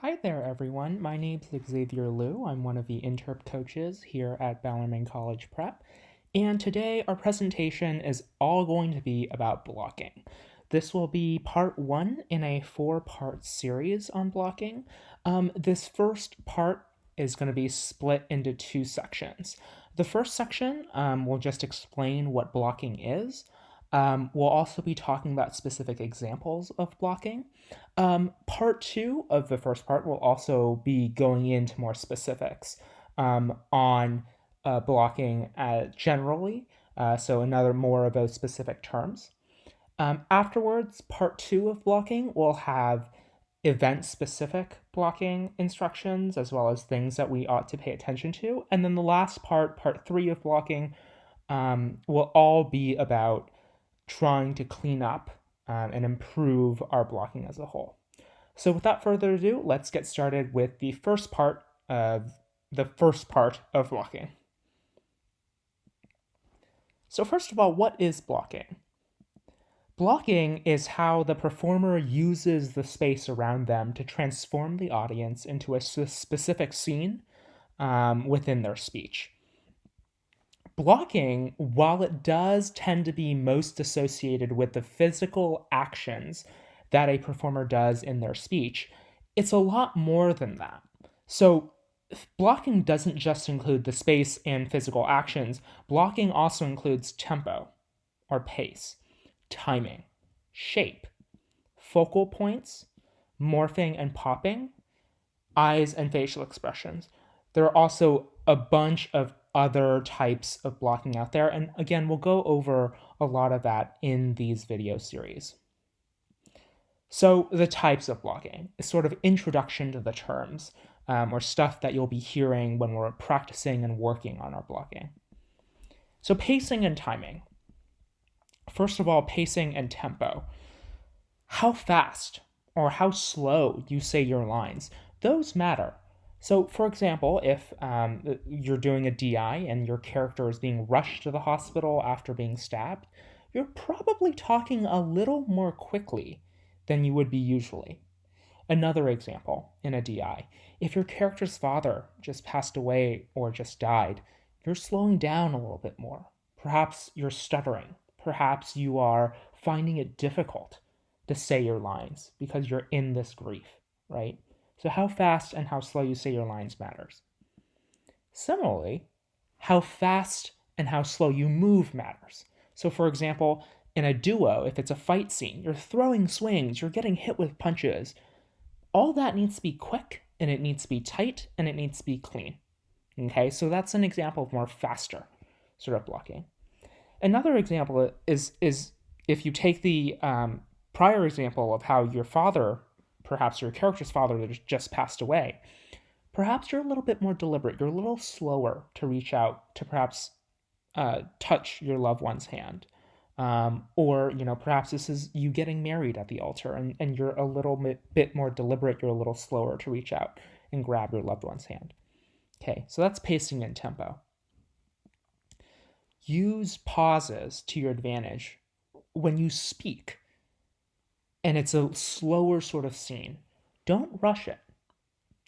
Hi there, everyone. My name's Xavier Liu. I'm one of the Interp coaches here at Bellarmine College Prep. And today our presentation is all going to be about blocking. This will be part one in a 4-part series on blocking. This first part is going to be split into 2 sections. The first section will just explain what blocking is. We'll also be talking about specific examples of blocking. Part two of the first part will also be going into more specifics on blocking generally, so another more of those specific terms. Afterwards, part two of blocking will have event-specific blocking instructions as well as things that we ought to pay attention to. And then the last part, part three of blocking, will all be about trying to clean up and improve our blocking as a whole. So without further ado, let's get started with the first part of blocking. So first of all, what is blocking? Blocking is how the performer uses the space around them to transform the audience into a specific scene within their speech. Blocking, while it does tend to be most associated with the physical actions that a performer does in their speech, it's a lot more than that. So, blocking doesn't just include the space and physical actions, blocking also includes tempo or pace, timing, shape, focal points, morphing and popping, eyes and facial expressions. There are also a bunch of other types of blocking out there, and again, we'll go over a lot of that in these video series. So the types of blocking is sort of introduction to the terms, or stuff that you'll be hearing when we're practicing and working on our blocking. So pacing and timing. First of all, pacing and tempo. How fast or how slow you say your lines, those matter. So, for example, if you're doing a DI and your character is being rushed to the hospital after being stabbed, you're probably talking a little more quickly than you would be usually. Another example in a DI, if your character's father just passed away or just died, you're slowing down a little bit more. Perhaps you're stuttering. Perhaps you are finding it difficult to say your lines because you're in this grief, right? So how fast and how slow you say your lines matters. Similarly, how fast and how slow you move matters. So for example, in a duo, if it's a fight scene, you're throwing swings, you're getting hit with punches, all that needs to be quick, and it needs to be tight, and it needs to be clean. Okay, so that's an example of more faster sort of blocking. Another example is if you take the prior example of how your father, perhaps your character's father just passed away, perhaps you're a little bit more deliberate. You're a little slower to reach out to perhaps touch your loved one's hand. Or, perhaps this is you getting married at the altar and you're a little bit more deliberate. You're a little slower to reach out and grab your loved one's hand. Okay, so that's pacing and tempo. Use pauses to your advantage when you speak and it's a slower sort of scene. Don't rush it.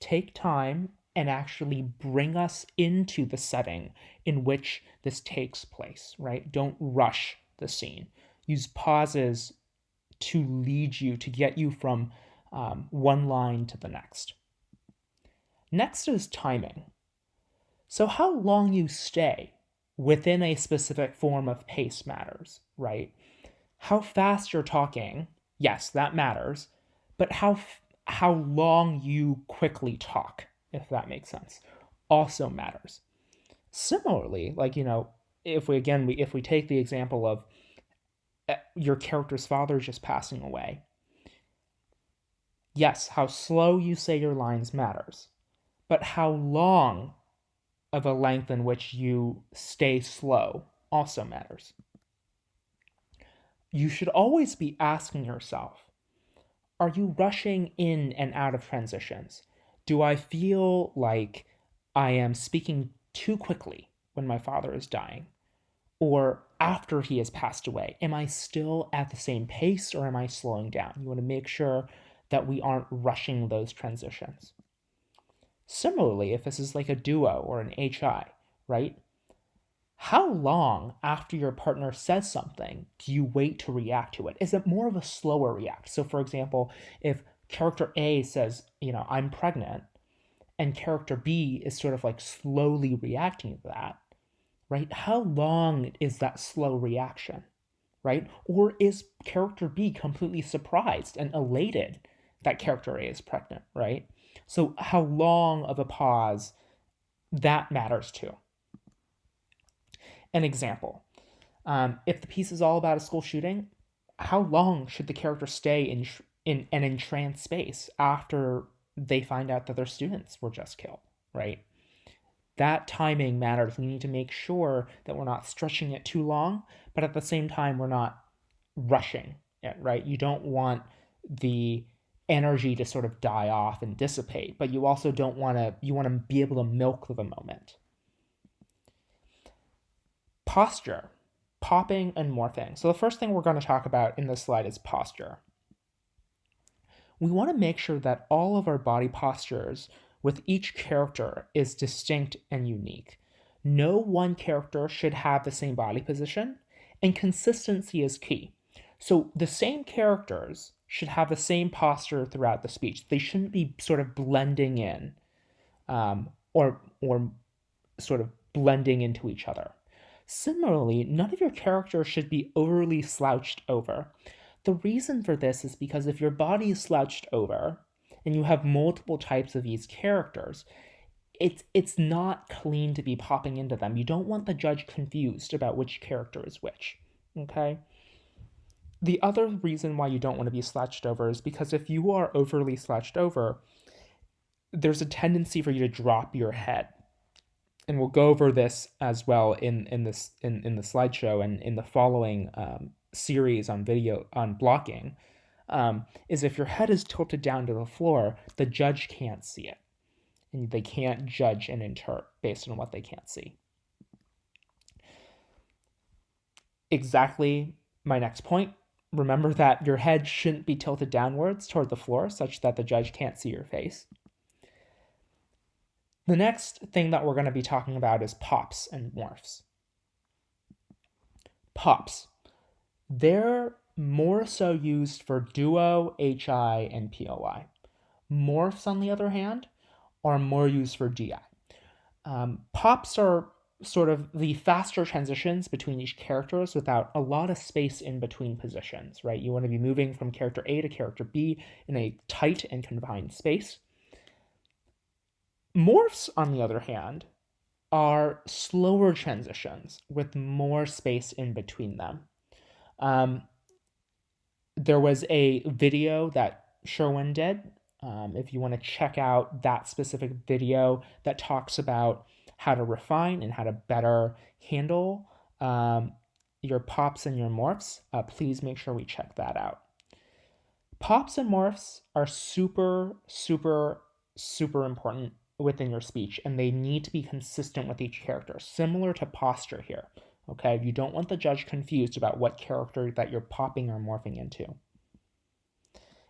Take time and actually bring us into the setting in which this takes place, right? Don't rush the scene. Use pauses to lead you, to get you from one line to the next. Next is timing. So how long you stay within a specific form of pace matters, right? How fast you're talking, yes, that matters, but how long you quickly talk, if that makes sense, also matters. Similarly, if we take the example of your character's father just passing away, yes, how slow you say your lines matters, but how long of a length in which you stay slow also matters. You should always be asking yourself, are you rushing in and out of transitions? Do I feel like I am speaking too quickly when my father is dying? Or after he has passed away, am I still at the same pace or am I slowing down? You want to make sure that we aren't rushing those transitions. Similarly, if this is like a duo or an HI, right? How long after your partner says something do you wait to react to it? Is it more of a slower react? So, for example, if character A says, I'm pregnant, and character B is sort of like slowly reacting to that, right? How long is that slow reaction, right? Or is character B completely surprised and elated that character A is pregnant, right? So, how long of a pause that matters too. An example, if the piece is all about a school shooting, how long should the character stay in an entranced space after they find out that their students were just killed, right? That timing matters. We need to make sure that we're not stretching it too long, but at the same time, we're not rushing it, right? You don't want the energy to sort of die off and dissipate, but you also don't want to, you want to be able to milk the moment. Posture, popping and morphing. So the first thing we're going to talk about in this slide is posture. We want to make sure that all of our body postures with each character is distinct and unique. No one character should have the same body position, and consistency is key. So the same characters should have the same posture throughout the speech. They shouldn't be sort of blending in or sort of blending into each other. Similarly, none of your characters should be overly slouched over. The reason for this is because if your body is slouched over and you have multiple types of these characters, it's not clean to be popping into them. You don't want the judge confused about which character is which, okay? The other reason why you don't want to be slouched over is because if you are overly slouched over, there's a tendency for you to drop your head. And we'll go over this as well in the slideshow and in the following series on video on blocking, is if your head is tilted down to the floor, the judge can't see it. And they can't judge and interpret based on what they can't see. Exactly my next point. Remember that your head shouldn't be tilted downwards toward the floor such that the judge can't see your face. The next thing that we're going to be talking about is pops and morphs. Pops. They're more so used for duo, HI, and POI. Morphs, on the other hand, are more used for DI. Pops are sort of the faster transitions between each characters without a lot of space in between positions, right? You want to be moving from character A to character B in a tight and confined space. Morphs, on the other hand, are slower transitions with more space in between them. There was a video that Sherwin did. If you want to check out that specific video that talks about how to refine and how to better handle your pops and your morphs, please make sure we check that out. Pops and morphs are super, super, super important within your speech, and they need to be consistent with each character, similar to posture here. Okay, you don't want the judge confused about what character that you're popping or morphing into.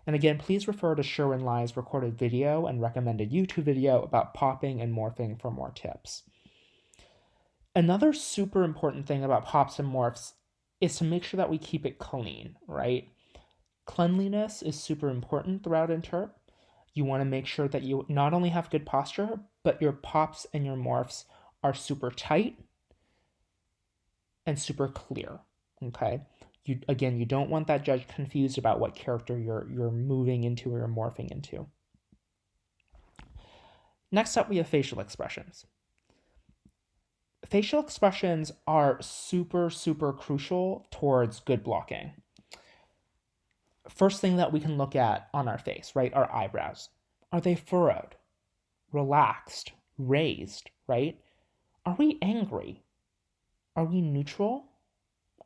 And again, please refer to Sherwin Lai's recorded video and recommended YouTube video about popping and morphing for more tips. Another super important thing about pops and morphs is to make sure that we keep it clean, right? Cleanliness is super important throughout Interp. You want to make sure that you not only have good posture, but your pops and your morphs are super tight and super clear, okay? You don't want that judge confused about what character you're moving into or you're morphing into. Next up, we have facial expressions. Facial expressions are super, super crucial towards good blocking. First thing that we can look at on our face, right? Our eyebrows. Are they furrowed, relaxed, raised, right? Are we angry? Are we neutral?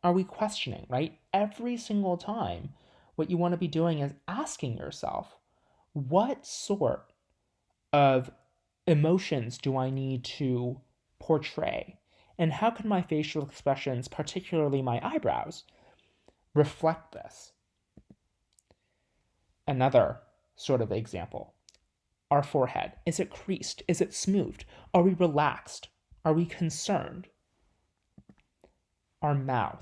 Are we questioning, right? Every single time, what you want to be doing is asking yourself, what sort of emotions do I need to portray? And how can my facial expressions, particularly my eyebrows, reflect this? Another sort of example. Our forehead, is it creased? Is it smoothed? Are we relaxed? Are we concerned? Our mouth,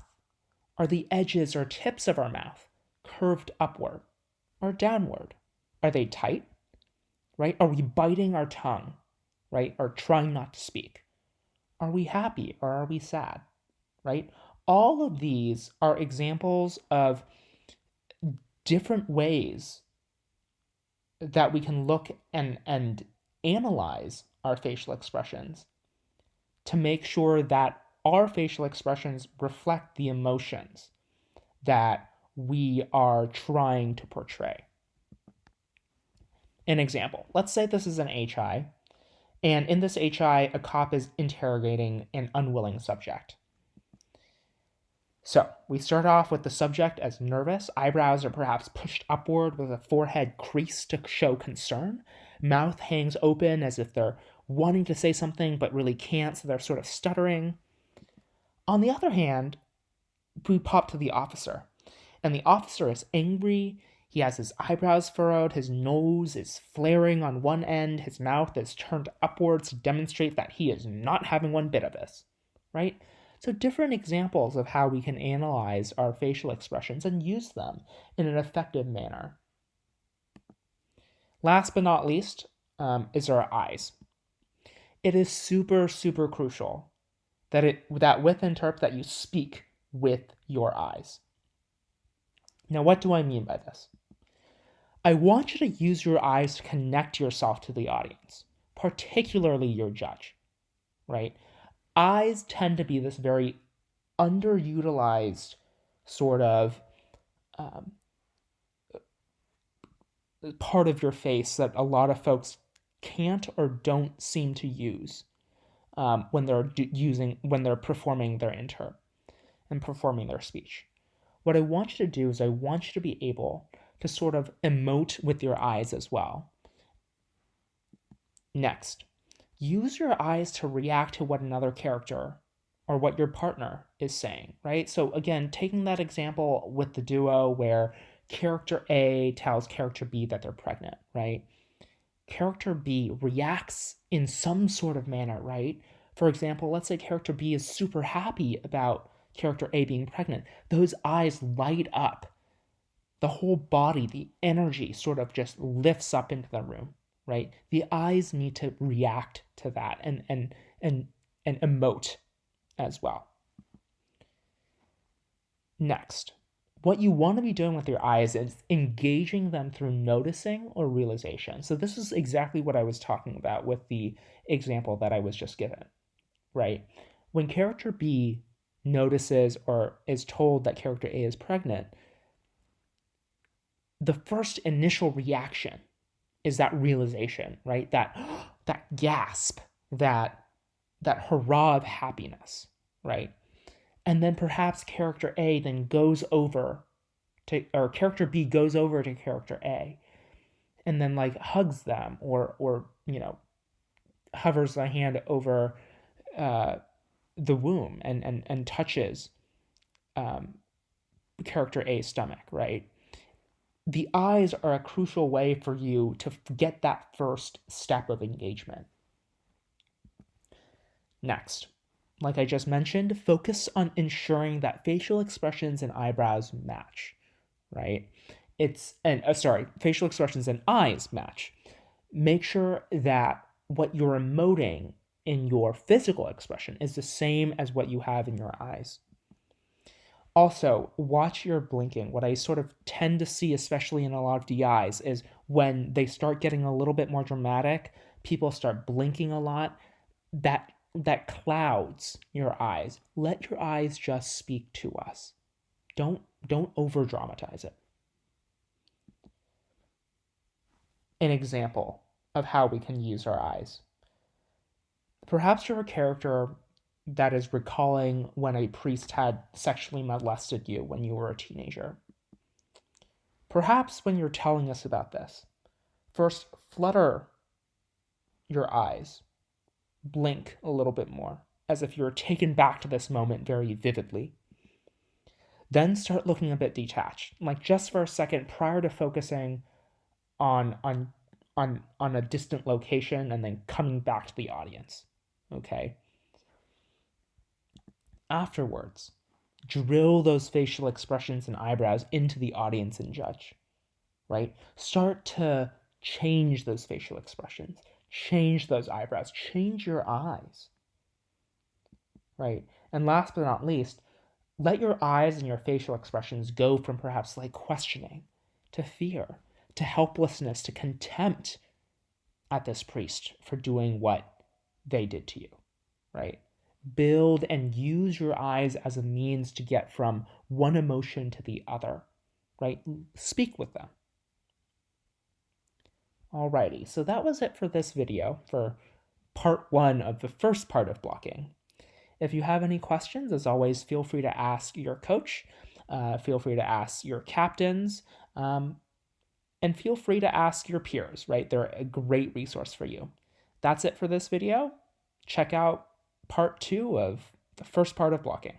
are the edges or tips of our mouth curved upward or downward? Are they tight? Right? Are we biting our tongue? Right? Or trying not to speak? Are we happy or are we sad? Right? All of these are examples of different ways that we can look and analyze our facial expressions to make sure that our facial expressions reflect the emotions that we are trying to portray. An example, let's say this is an HI, and in this HI, a cop is interrogating an unwilling subject. So we start off with the subject as nervous, eyebrows are perhaps pushed upward with a forehead creased to show concern, mouth hangs open as if they're wanting to say something but really can't, so they're sort of stuttering. On the other hand, we pop to the officer, and the officer is angry. He has his eyebrows furrowed, his nose is flaring on one end, his mouth is turned upwards to demonstrate that he is not having one bit of this, right? So different examples of how we can analyze our facial expressions and use them in an effective manner. Last but not least is our eyes. It is super, super crucial that with Interp that you speak with your eyes. Now, what do I mean by this? I want you to use your eyes to connect yourself to the audience, particularly your judge, right? Eyes tend to be this very underutilized sort of part of your face that a lot of folks can't or don't seem to use when they're performing their Interp and performing their speech. What I want you to do is I want you to be able to sort of emote with your eyes as well. Next, use your eyes to react to what another character or what your partner is saying, right? So again, taking that example with the duo where character A tells character B that they're pregnant, right? Character B reacts in some sort of manner, right? For example, let's say character B is super happy about character A being pregnant. Those eyes light up. The whole body, the energy sort of just lifts up into the room, right? The eyes need to react to that and emote as well. Next, what you want to be doing with your eyes is engaging them through noticing or realization. So this is exactly what I was talking about with the example that I was just given, right? When character B notices or is told that character A is pregnant, the first initial reaction is that realization, right? That gasp, that hurrah of happiness, right? And then perhaps character A then goes over to, or character B goes over to character A and then like hugs them or hovers the hand over the womb and touches character A's stomach, right? The eyes are a crucial way for you to get that first step of engagement. Next, like I just mentioned, focus on ensuring that facial expressions and eyebrows match, right? Facial expressions and eyes match. Make sure that what you're emoting in your physical expression is the same as what you have in your eyes. Also, watch your blinking. What I sort of tend to see, especially in a lot of DIs, is when they start getting a little bit more dramatic, people start blinking a lot. That clouds your eyes. Let your eyes just speak to us. Don't over dramatize it. An example of how we can use our eyes. Perhaps you're a character that is recalling when a priest had sexually molested you when you were a teenager. Perhaps when you're telling us about this, first flutter your eyes, blink a little bit more, as if you're taken back to this moment very vividly. Then start looking a bit detached, like just for a second prior to focusing on on on a distant location and then coming back to the audience. Okay. Afterwards, drill those facial expressions and eyebrows into the audience and judge, right? Start to change those facial expressions, change those eyebrows, change your eyes, right? And last but not least, let your eyes and your facial expressions go from perhaps like questioning to fear, to helplessness, to contempt at this priest for doing what they did to you, right? Build and use your eyes as a means to get from one emotion to the other, right? Speak with them. Alrighty, so that was it for this video, for part one of the first part of blocking. If you have any questions, as always, feel free to ask your coach, feel free to ask your captains, and feel free to ask your peers, right? They're a great resource for you. That's it for this video. Check out part two of the first part of blocking.